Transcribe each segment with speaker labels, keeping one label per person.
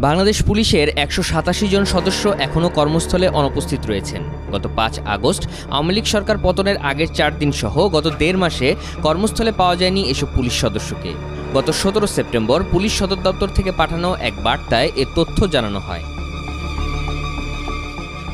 Speaker 1: বাংলাদেশ পুলিশের ১৮৭ জন সদস্য এখনও কর্মস্থলে অনুপস্থিত রয়েছেন। গত ৫ আগস্ট আওয়ামী লীগ সরকার পতনের আগের ৪ দিন সহ গত ১.৫ মাসে কর্মস্থলে পাওয়া যায়নি এসব পুলিশ সদস্যকে। গত ১৭ সেপ্টেম্বর পুলিশ সদর দপ্তর থেকে পাঠানো এক বার্তায় এ তথ্য জানানো হয়।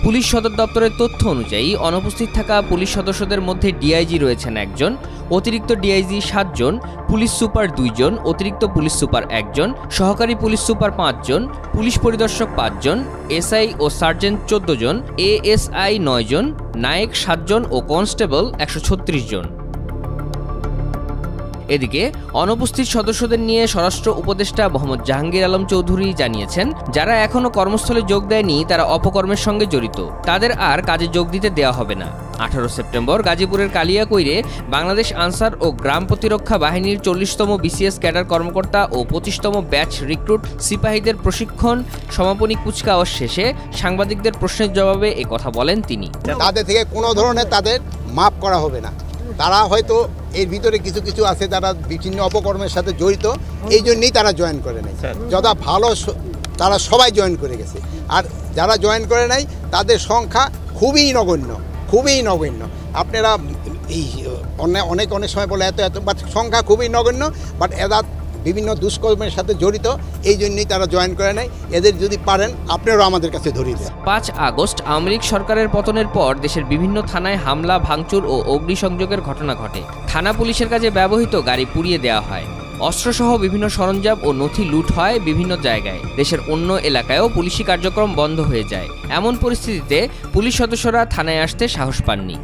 Speaker 1: পুলিশ সদর দপ্তরের তথ্য অনুযায়ী অনুপস্থিত থাকা পুলিশ সদস্যদের মধ্যে ডিআইজি রয়েছেন ১ জন, অতিরিক্ত ডিআইজি ৭ জন, পুলিশ সুপার ২ জন, অতিরিক্ত পুলিশ সুপার ১ জন, সহকারী পুলিশ সুপার ৫ জন, পুলিশ পরিদর্শক ৫ জন, এসআই ও সার্জেন্ট ১৪ জন, এএসআই ৯ জন, নায়েক ৭ জন ও কনস্টেবল ১৩৬ জন। এদিকে অনুপস্থিত সদস্যদের নিয়ে স্বরাষ্ট্র উপদেষ্টা মোহাম্মদ জাহাঙ্গীর আলম চৌধুরী জানিয়েছেন, যারা এখনও কর্মস্থলে যোগ দেয়নি তারা অপকর্মের সঙ্গে জড়িত, তাদের আর কাজে যোগ দিতে দেওয়া হবে না। ১৮ সেপ্টেম্বর গাজীপুরের কালিয়াকৈরে বাংলাদেশ আনসার ও গ্রাম প্রতিরক্ষা বাহিনীর ৪০তম বিসিএস ক্যাডার কর্মকর্তা ও ২৫তম ব্যাচ রিক্রুট সিপাহীদের প্রশিক্ষণ সমাপনী কুচকাওয়াজ শেষে সাংবাদিকদের প্রশ্নের জবাবে এ কথা বলেন তিনি।
Speaker 2: তাদের থেকে কোনো ধরনের তাদের মাপ করা হবে না। তারা হয়তো এর ভিতরে কিছু কিছু আছে যারা বিভিন্ন অপকর্মের সাথে জড়িত, এই জন্যই তারা জয়েন করে নেয়। যথা ভালো তারা সবাই জয়েন করে গেছে, আর যারা জয়েন করে নাই তাদের সংখ্যা খুবই নগণ্য। আপনারা এই অনেক সময় বলে এত বাট সংখ্যা খুবই নগণ্য, বাট এরা বিভিন্ন দুষ্কর্মের সাথে জড়িত, এই জন্যই তারা জয়েন করে নাই। এদের যদি পারেন আপনারাও আমাদের কাছে ধরিয়ে দেন।
Speaker 1: ৫ আগস্ট আওয়ামী লীগ সরকারের পতনের পর দেশের বিভিন্ন থানায় হামলা, ভাঙচুর ও অগ্নিসংযোগের ঘটনা ঘটে। থানা পুলিশের কাজে ব্যবহৃত গাড়ি পুড়িয়ে দেওয়া হয়, অস্ত্রসহ বিভিন্ন সরঞ্জাম ও নথি লুট হয় বিভিন্ন জায়গায়। দেশের অন্য এলাকায়ও পুলিশি কার্যক্রম বন্ধ হয়ে যায়। এমন পরিস্থিতিতে পুলিশ সদস্যরা থানায় আসতে সাহস পাননি।